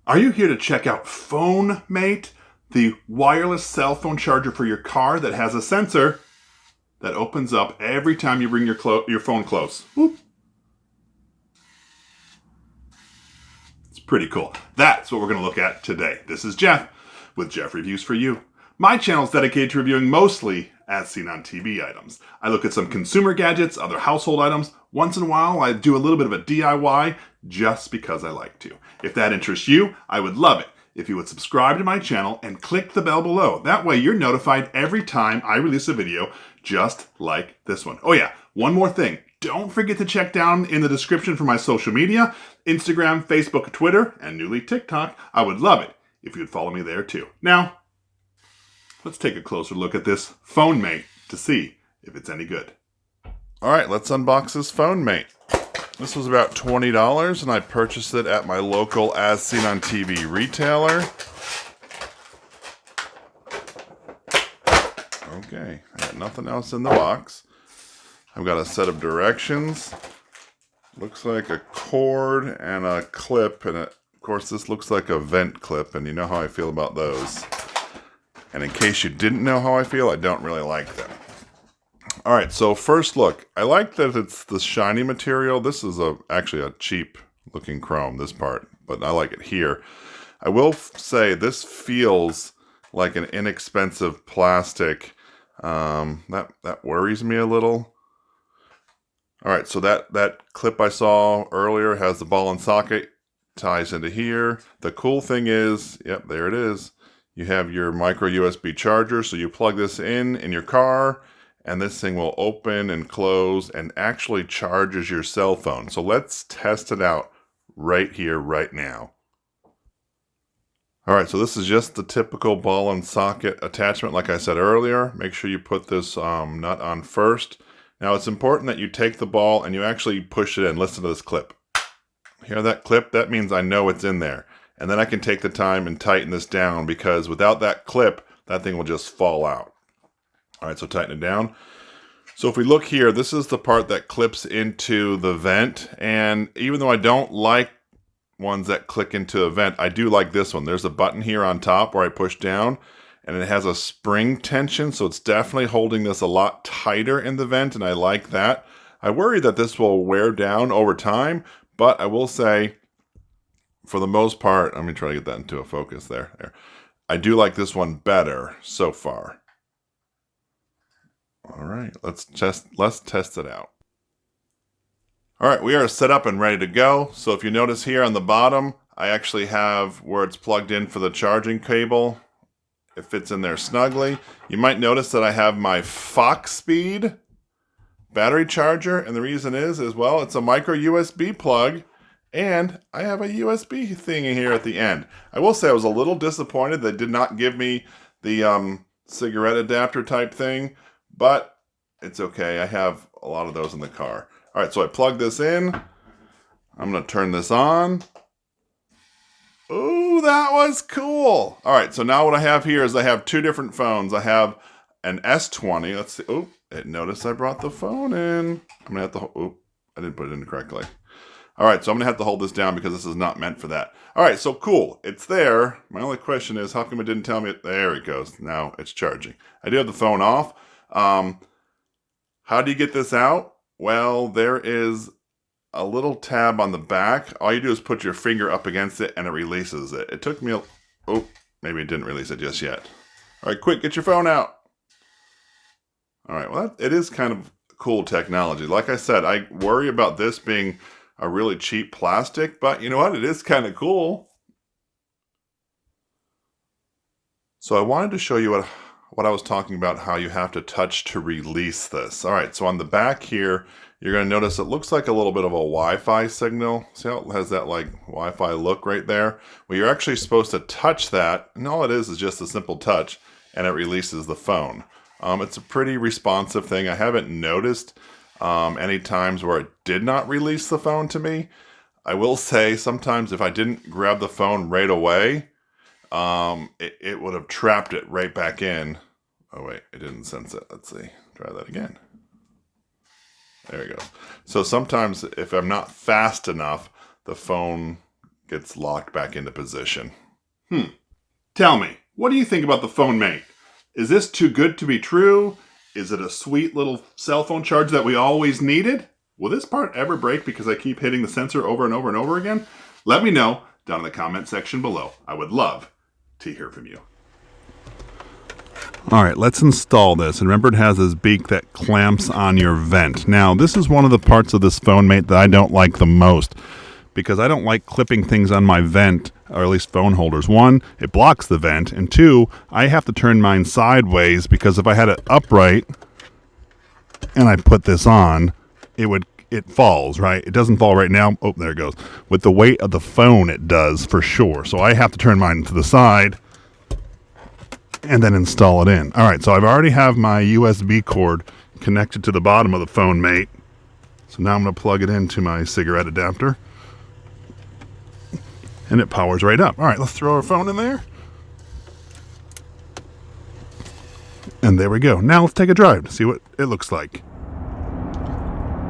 Are you here to check out PhoneMate, the wireless cell phone charger for your car that has a sensor that opens up every time you bring your phone close? Whoop. It's pretty cool. That's what we're going to look at today. This is Jeff with Jeff Reviews for You. My channel is dedicated to reviewing mostly as seen on TV items. I look at some consumer gadgets, other household items. Once in a while, I do a little bit of a DIY just because I like to. If that interests you, I would love it if you would subscribe to my channel and click the bell below. That way you're notified every time I release a video just like this one. Oh yeah, one more thing. Don't forget to check down in the description for my social media, Instagram, Facebook, Twitter, and newly TikTok. I would love it if you'd follow me there too. Now, let's take a closer look at this PhoneMate to see if it's any good. All right, let's unbox this PhoneMate. This was about $20, and I purchased it at my local As Seen on TV retailer. Okay, I got nothing else in the box. I've got a set of directions. Looks like a cord and a clip, and of course this looks like a vent clip, and you know how I feel about those. And in case you didn't know how I feel, I don't really like them. All right, so first look. I like that it's the shiny material. This is actually a cheap looking chrome, this part, but I like it here. I will say this feels like an inexpensive plastic. That worries me a little. All right, so that clip I saw earlier has the ball and socket, ties into here. The cool thing is, yep, there it is. You have your micro USB charger, so you plug this in your car, and this thing will open and close and actually charges your cell phone. So let's test it out right here, right now. All right, so this is just the typical ball and socket attachment like I said earlier. Make sure you put this nut on first. Now it's important that you take the ball and you actually push it in. Listen to this clip. Hear that clip? That means I know it's in there. And then I can take the time and tighten this down, because without that clip, that thing will just fall out. All right, so tighten it down. So if we look here, this is the part that clips into the vent. And even though I don't like ones that click into a vent, I do like this one. There's a button here on top where I push down, and it has a spring tension. So it's definitely holding this a lot tighter in the vent, and I like that. I worry that this will wear down over time, but I will say, for the most part, let me try to get that into a focus there. I do like this one better so far. All right, let's test it out. All right, we are set up and ready to go. So if you notice here on the bottom, I actually have where it's plugged in for the charging cable. It fits in there snugly. You might notice that I have my Fox Speed battery charger, and the reason is well, it's a micro USB plug, and I have a USB thing here at the end. I will say I was a little disappointed they did not give me the cigarette adapter type thing, but it's okay. I have a lot of those in the car. All right, so I plug this in. I'm going to turn this on. Ooh, that was cool. All right, so now what I have here is I have two different phones. I have an S20. Let's see. Oh, notice I brought the phone in. I'm going to have to, oh, I didn't put it in correctly. All right, so I'm going to have to hold this down because this is not meant for that. All right, so cool. It's there. My only question is, how come it didn't tell me? There it goes. Now it's charging. I do have the phone off. How do you get this out? Well, there is a little tab on the back. All you do is put your finger up against it and it releases it. It took me oh, maybe it didn't release it just yet. All right, quick, get your phone out. All right, well, it is kind of cool technology. Like I said, I worry about this being a really cheap plastic, but you know what? It is kind of cool. So I wanted to show you what I was talking about, how you have to touch to release this. All right, so on the back here, you're going to notice it looks like a little bit of a Wi-Fi signal. See how it has that like Wi-Fi look right there? Well, you're actually supposed to touch that, and all it is just a simple touch, and it releases the phone. It's a pretty responsive thing. I haven't noticed any times where it did not release the phone to me. I will say sometimes if I didn't grab the phone right away, it would have trapped it right back in. Oh wait, it didn't sense it. Let's see. Try that again. There we go. So sometimes if I'm not fast enough, the phone gets locked back into position. Tell me, what do you think about the Phone Mate? Is this too good to be true? Is it a sweet little cell phone charger that we always needed? Will this part ever break because I keep hitting the sensor over and over and over again? Let me know down in the comment section below. I would love to hear from you. All right, let's install this. And remember, it has this beak that clamps on your vent. Now, this is one of the parts of this Phone Mate that I don't like the most, because I don't like clipping things on my vent, or at least phone holders. One, it blocks the vent, and two, I have to turn mine sideways, because if I had it upright and I put this on, it falls, right? It doesn't fall right now. Oh, there it goes. With the weight of the phone, it does for sure. So I have to turn mine to the side and then install it in. All right, so I've already have my USB cord connected to the bottom of the Phone Mate. So now I'm going to plug it into my cigarette adapter. And it powers right up. All right, let's throw our phone in there. And there we go. Now let's take a drive to see what it looks like.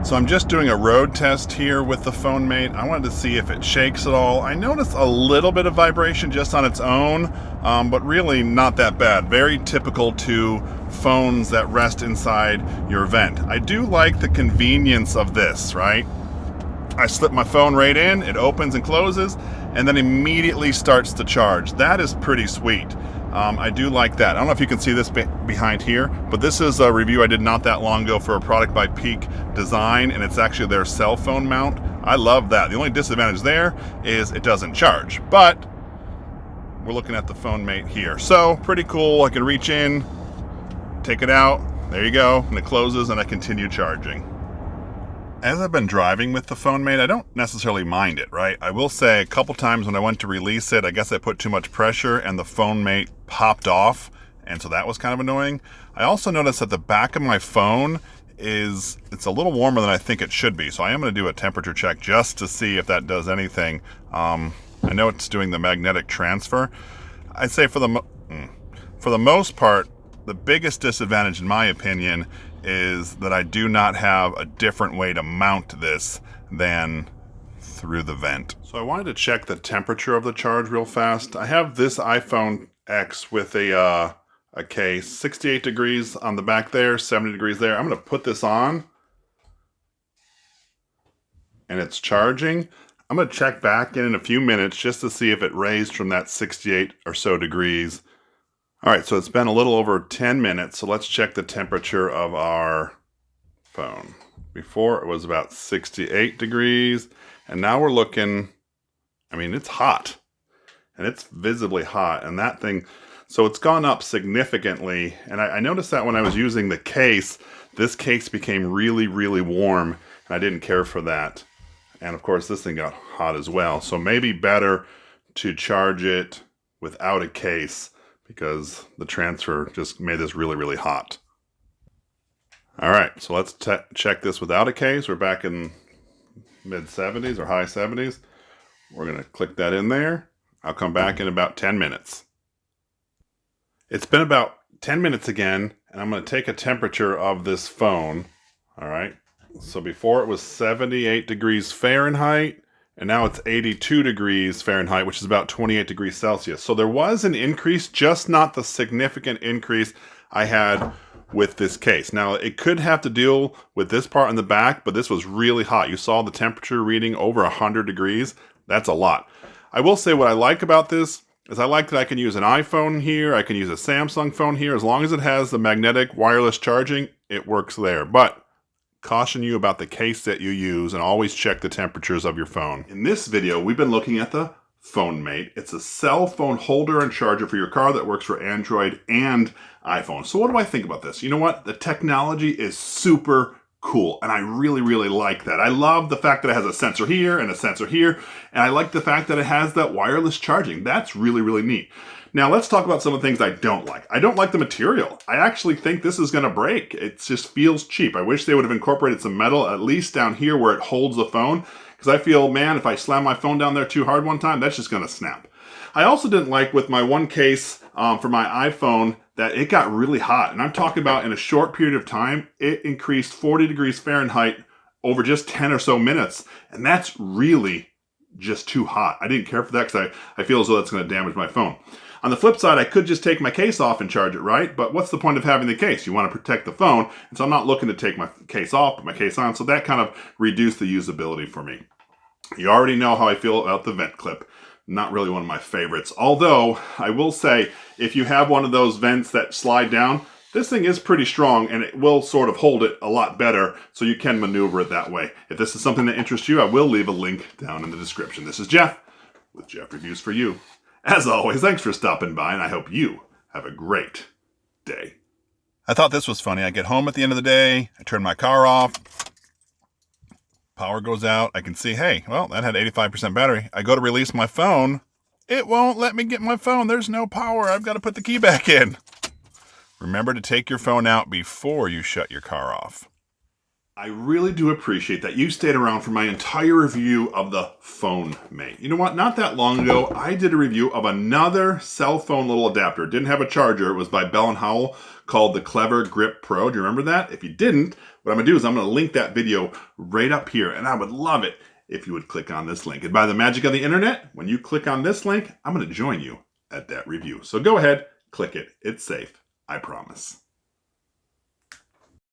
So I'm just doing a road test here with the Phone Mate. I wanted to see if it shakes at all. I noticed a little bit of vibration just on its own, but really not that bad. Very typical to phones that rest inside your vent. I do like the convenience of this, right? I slip my phone right in, it opens and closes, and then immediately starts to charge. That is pretty sweet. I do like that. I don't know if you can see this behind here, but this is a review I did not that long ago for a product by Peak Design, and it's actually their cell phone mount. I love that. The only disadvantage there is it doesn't charge, but we're looking at the Phone Mate here. So pretty cool. I can reach in, take it out, there you go, and it closes, and I continue charging. As I've been driving with the Phone Mate, I don't necessarily mind it, right? I will say a couple times when I went to release it, I guess I put too much pressure and the Phone Mate popped off, and so that was kind of annoying. I also noticed that the back of my phone it's a little warmer than I think it should be, so I am going to do a temperature check just to see if that does anything. I know it's doing the magnetic transfer. I'd say for the most part, the biggest disadvantage in my opinion is that I do not have a different way to mount this than through the vent. So I wanted to check the temperature of the charge real fast. I have this iPhone X with a case, 68 degrees on the back there, 70 degrees there. I'm going to put this on and it's charging. I'm going to check back in a few minutes just to see if it raised from that 68 or so degrees. All right, so it's been a little over 10 minutes, so let's check the temperature of our phone. Before it was about 68 degrees, and now we're looking, I mean, it's hot, and it's visibly hot, and that thing, so it's gone up significantly, and I noticed that when I was using the case, this case became really, really warm, and I didn't care for that. And of course, this thing got hot as well, so maybe better to charge it without a case, because the transfer just made this really, really hot. All right, so let's check this without a case. We're back in mid 70s or high 70s. We're going to click that in there. I'll come back in about 10 minutes. It's been about 10 minutes again, and I'm going to take a temperature of this phone. All right, so before it was 78 degrees Fahrenheit, and now it's 82 degrees Fahrenheit, which is about 28 degrees Celsius. So there was an increase, just not the significant increase I had with this case. Now, it could have to deal with this part in the back, but this was really hot. You saw the temperature reading over 100 degrees. That's a lot. I will say what I like about this is I like that I can use an iPhone here, I can use a Samsung phone here. As long as it has the magnetic wireless charging, it works there. But caution you about the case that you use, and always check the temperatures of your phone. In this video, we've been looking at the Phone Mate. It's a cell phone holder and charger for your car that works for Android and iPhone. So what do I think about this? You know what? The technology is super cool, and I really, really like that. I love the fact that it has a sensor here and a sensor here, and I like the fact that it has that wireless charging. That's really, really neat. Now let's talk about some of the things I don't like. I don't like the material. I actually think this is going to break. It just feels cheap. I wish they would have incorporated some metal, at least down here where it holds the phone, because I feel, man, if I slam my phone down there too hard one time, that's just going to snap. I also didn't like with my one case for my iPhone that it got really hot. And I'm talking about in a short period of time, it increased 40 degrees Fahrenheit over just 10 or so minutes. And that's really, just too hot. I didn't care for that because I feel as though that's going to damage my phone. On the flip side, I could just take my case off and charge it, right? But what's the point of having the case? You want to protect the phone, and so I'm not looking to take my case off, put my case on, so that kind of reduced the usability for me. You already know how I feel about the vent clip. Not really one of my favorites. Although, I will say, if you have one of those vents that slide down, this thing is pretty strong and it will sort of hold it a lot better, so you can maneuver it that way. If this is something that interests you, I will leave a link down in the description. This is Jeff with Jeff Reviews for You. As always, thanks for stopping by, and I hope you have a great day. I thought this was funny. I get home at the end of the day, I turn my car off, power goes out, I can see, hey, well, that had 85% battery. I go to release my phone, it won't let me get my phone. There's no power. I've got to put the key back in. Remember to take your phone out before you shut your car off. I really do appreciate that you stayed around for my entire review of the Phone Mate. You know what? Not that long ago, I did a review of another cell phone little adapter. It didn't have a charger. It was by Bell & Howell called the Clever Grip Pro. Do you remember that? If you didn't, what I'm going to do is I'm going to link that video right up here, and I would love it if you would click on this link. And by the magic of the internet, when you click on this link, I'm going to join you at that review. So go ahead, click it. It's safe. I promise.